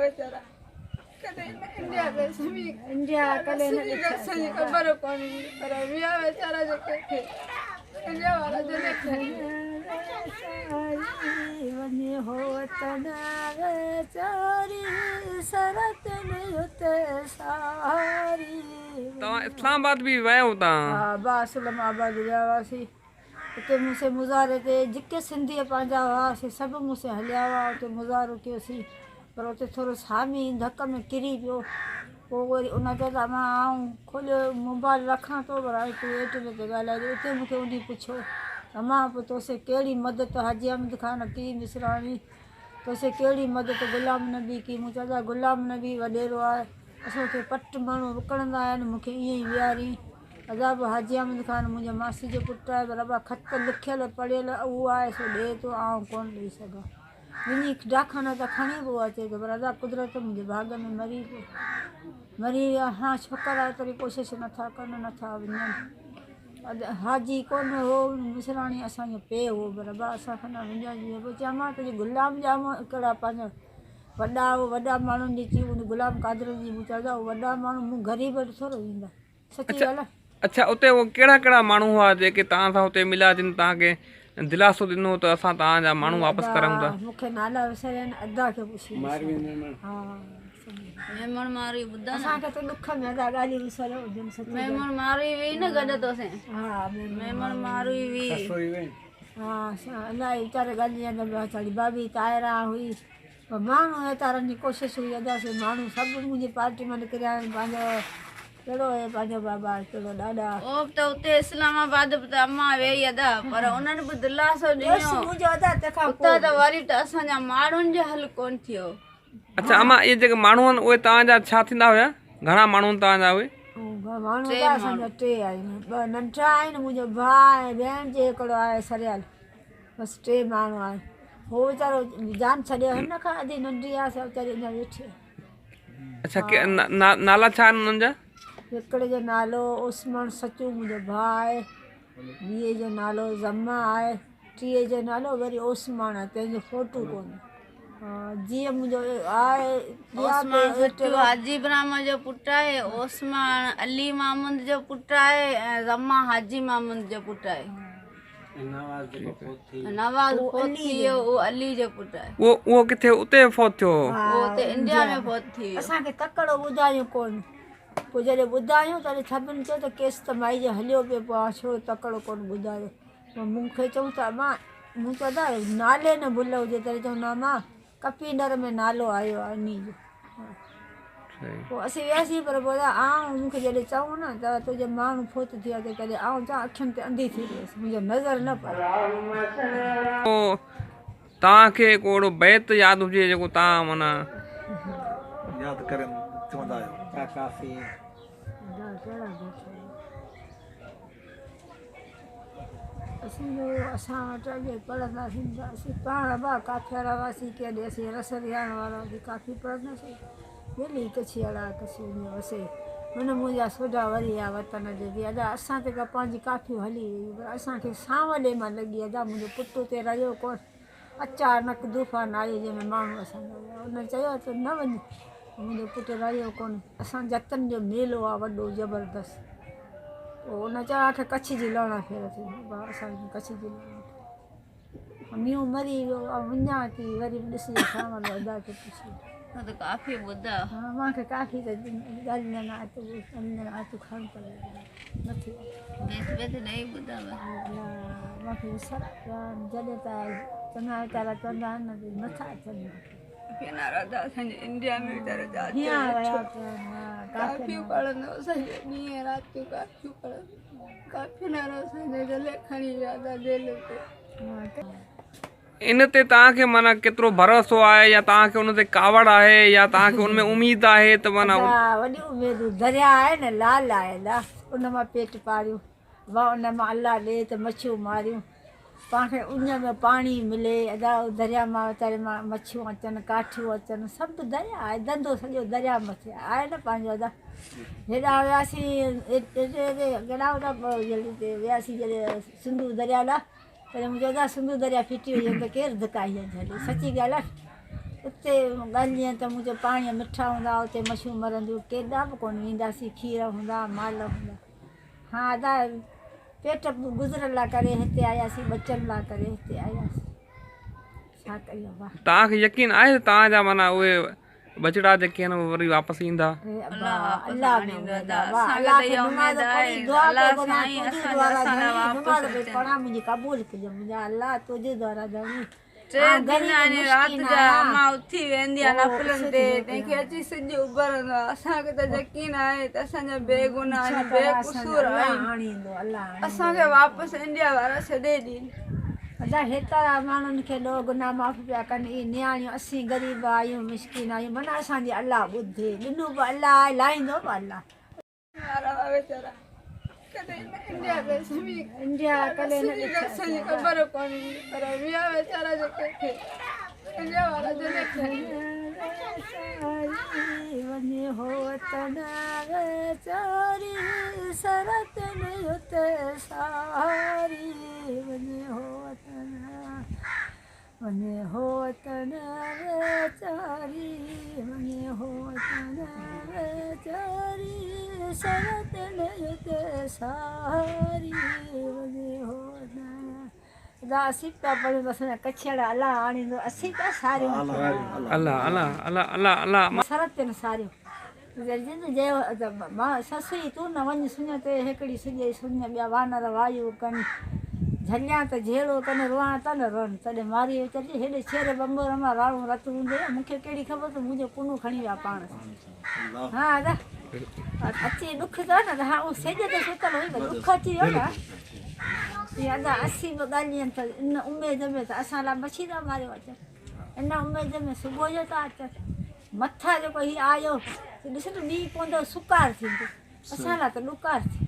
बेचारा कदे इंडिया में सभी इंडिया कॾहिं न असांजी ख़बर कोन्हे पर विया वेचारा जेके थे इंडिया वारा जने वञे हो वतन वेचारी सरतन उते सारी तव्हां इस्लामाबाद बि विया हो तव्हां? हा इस्लामाबाद विया हुआसीं उते मूंखे मुज़ारे ते जेके सिंधी पंहिंजा हुआसीं सभु मूंखे हलिया हुआ उते मुज़ारो कयोसीं पर उते थोरो सामी धक में किरी पियो पोइ वरी उन चयो मां आऊं खोलियो मोबाइल रखां थो पर हाणे तूं हेठि में ॻाल्हाए उते मूंखे उन पुछियो त मां पोइ तोसे कहिड़ी मदद हाजी अहमद ख़ान की मिसराणी तोसे कहिड़ी मदद गुलाम नबी की मूं चयो गुलाम नबी वॾेरो आहे असांखे पट माण्हू विकिणंदा आहिनि मूंखे ईअं ई विहारी अदाब हाजी अहमद ख़ान मुंहिंजे मासी जो पुटु आहे पर अबा ख़त लिखियलु पढ़ियलु उहो आहे सो ॾिए थो आउं कोन ॾेई सघां वञी डाखाना त खणी पियो अचे थो पर अदा कुदरत मुंहिंजे भाग में मरी पियो मरी विया हा छोकिरा तरी कोशिशि नथा कनि नथा वञनि हाजी कोन हो मिसराणी असांजो पे हो पर अबा असांखे न वञण पोइ चयोमांसि तुंहिंजे गुलाम जा हिकिड़ा पंहिंजा वॾा माण्हुनि जी चई उन गुलाम कादर जी मूं चवंदा वॾा माण्हू मूं ग़रीब वटि थोरो ईंदा सची ॻाल्हि आहे अच्छा उते उहो कहिड़ा कहिड़ा माण्हू हुआ जेके तव्हां सां हुते मिलिया जिन तव्हांखे दिलासो ॾिनो त असां तव्हांजा माण्हू वापसि करऊं था? मूंखे नाला विसरिया आहिनि अदा खे पुछी हा मेमण मारी ॿुधा असांखे त ॾुख में अदा ॻाल्हियूं विसरियो हुजनि सची मेमण मारी हुई न गॾु तोसे हा मेमण मारी हुई हा इलाही वीचारे ॻाल्हाईंदा वीचारी भाभी तायरा हुई पर माण्हू वेचारनि जी कोशिशि हुई अदा से माण्हू सभु मुंहिंजी पार्टी मां निकिरिया आहिनि पंहिंजो कहिड़ो आहे पंहिंजो बाबा कहिड़ो ॾाढा ओ त उते इस्लामाबाद त अम्मा वेई अदा पर उन्हनि बि दिलासो ॾिनो मुंहिंजो अदा तंहिंखां उतां त वरी त असांजा माण्हुनि जो हल कोन थियो अच्छा अम्मा इहे जेके माण्हू आहिनि उहे तव्हांजा छा थींदा हुया? घणा माण्हू आहिनि तव्हांजा उहे? माण्हू त असांजा टे आहिनि ॿ नंढा आहिनि मुंहिंजो भाउ आहे भेण जे हिकिड़ो आहे सरियल बसि टे माण्हू आहिनि हो वीचारो जान छॾियो हिन खां अॼु नंढी आहे सा वीचारी अञा वेठी आहे अच्छा नाला छा आहिनि उन्हनि जा? हिकिड़े जो नालो उस्मान सचू मुंहिंजो भाउ आहे ॿिए जो नालो ज़मा आहे टीए जो नालो वरी ओसमान आहे तंहिंजो फोटू कोन्हे जीअं मुंहिंजो आहे हाजी इब्राहिम जो पुटु आहे ओसमान अली मामूद जो पुटु आहे ऐं ज़मा हाजी मामूद जो पुटु आहे नवाज़ फोत थी वियो उहो अली जो पुटु आहे उहो किथे उते फोत थियो? उहो उते इंडिया में फोत थी वियो असांखे तकड़ो ॿुधायूं कोन पोइ जॾहिं ॿुधायूं तॾहिं सभिनि चयो त केस त माई जो हलियो पियो पोइ छो तकड़ो कोन ॿुधायो पोइ मूंखे चऊं था मां मूं चवंदा नाले न भुल हुजे तॾहिं चऊं न मां कपीनर में नालो आयो आहे इन जो पोइ असीं वियासीं पर पोइ आऊं मूंखे जॾहिं चऊं न त तुंहिंजे माण्हू फोत थी विया तॾहिं आऊं चवां अखियुनि ते अंधी थी वियसि मुंहिंजो नज़र न पियो तव्हांखे को अहिड़ो बैत यादि हुजे जेको तव्हां माना यादि करे चवंदा आहियो काफ़ी असां वटि अॻे पढ़ंदासीं त असीं पाण काठियार हुआसीं केॾे असीं रस रिहाइण वारा हुआसीं काफ़ी पढ़ंदासीं वेली कछियाड़ा कछी में वसे हुन मुंहिंजा सोढा वरी विया वतन जे बि अदा असां ते पंहिंजी काठियूं हली वयूं पर असांखे सांवले मां लॻी अदा मुंहिंजो पुटु उते रहियो कोन अचानक तूफ़ान आयो जंहिंमें माण्हू असांजा विया हुन चयो त न वञ मुंहिंजो पुटु रहियो कोन असां जतन जो मेलो आहे वॾो ज़बरदस्तु पोइ हुन चयो कच्छ जी लहणा फेर थी असांजी कच्छ जी लहणा मींहुं मरी वियो वञा थी वरी ॾिसजे शाम जो अदा खे पुछी त काफ़ी ॿुधा हा मूंखे काफ़ी त ॻाल्हि तूं खण पर नथी ॾेई ॿुधा मूंखे विसर जॾहिं त चङा वीचारा चवंदा आहिनि न नथा अचनि इंडिया में कीअं विया काफ़ियूं पढ़ंदो असांजे ॾींहं राति काफ़ियूं पढ़ंदो काफ़ी नारो असांजे गले खणी विया था जेल ते इन ते तव्हांखे माना केतिरो भरोसो आहे या तव्हांखे उन ते कावड़ आहे या तव्हांखे उन में उमेद आहे त माना वॾी उमेदूं दरिया आहे न लाल आहे उन मां पेट पारियूं वाह उन मां अलाह ॾे त मच्छियूं मारियूं पाणखे उन में पाणी मिले अदा दरिया मां वीचारे मां मच्छियूं अचनि काठियूं अचनि सभु दरिया आहे धंधो सॼो दरिया मथे आहे न पंहिंजो अदा हेॾा वियासीं केॾा वॾा वियासीं जॾहिं सिंधू दरिया ॾांहुं तॾहिं मुंहिंजो अदा सिंधू दरिया फिटी हुई त केरु धिकाई हली सची ॻाल्हि आहे उते ॻाल्हियूं त मुंहिंजो पाणी मिठा हूंदा उते मछियूं मरंदियूं केॾा बि कोन वेंदासीं खीर हूंदा माल हूंदा हा अदा पेट गुज़रण लाइ करे हिते आयासीं बचनि लाइ करे हिते आयासीं छा कयूं वाह तव्हांखे यकीन आहे त तव्हांजा माना उहे बछड़ा जेके आहिनि उहे वरी वापसि ईंदा अल्लाह बि अल्लाह खे नमाज़ पढ़ी दुआ कयो तुंहिंजे द्वारा नमाज़ पढ़ी पढ़ा मुंहिंजी क़बूल कजो मुंहिंजा अल्लाह तुंहिंजे द्वारा ॾिनी 3 ॾींहं हाणे राति जा अम्मा उथी वेंदी आहे नफ़लनि ते तंहिंखे अची सिॼ उभरंदो आहे असांखे त यकीन आहे त असांजा बेगुनाह आहिनि बेक़सूर आहियूं आणींदो अल्लाह असांखे वापसि इंडिया वारा छॾे ॾींदा अदा हेतिरा माण्हुनि खे ॾो गुनाह माफ़ पिया कनि ई नियाणियूं असीं ग़रीब आहियूं मिसकिन आहियूं माना असांजी अल्लाह ॿुधे ॾिनो बि अल्लाह लाहींदो बि अल्लाह वेचारा कॾहिं इंडिया में सभी इंडिया कॾहिं न असांजी ख़बर कोन हुई पर विया वेचारा जेके थे इंडिया वारा जॾहिं वञे हो वतन वेचारी सरतन उते सारी वञे हो वतन वेचारी वञे हो वतन वेचारी सरतन उते सारी वञे हो वतन अदा असीं पिया पढ़ूं त असांजा कछड़ा अलाह आणींदो असीं पिया सारियूं अलाह अलाह अलाह अलाह अलाह सरतनि सारियूं मां ससु ई तूं न वञ सुञ ते हिकिड़ी सिॼे सुञ ॿिया वानर वायू कनि झलिया त झेड़ो कनि रोआ त न रोअनि तॾहिं मारी चइजे हेॾे शेर बंबोर मां राणो रतु हूंदे मूंखे कहिड़ी ख़बर त मुंहिंजो कुनू खणी विया पाण हा अदा अची ॾुख थियो न त हा उहो सिज ते सुतल हुई त ॾुख अची वियो न ईअं अदा असीं बि ॻाल्हियूं त इन उमेद में त असां लाइ मछी था मारियो अचनि इन उमेद में सुबुह जो था अचनि मथां जेको हीउ आयो ॾिस त ॾींहुं पवंदो सुकार थींदो असां लाइ त ॾुकार थी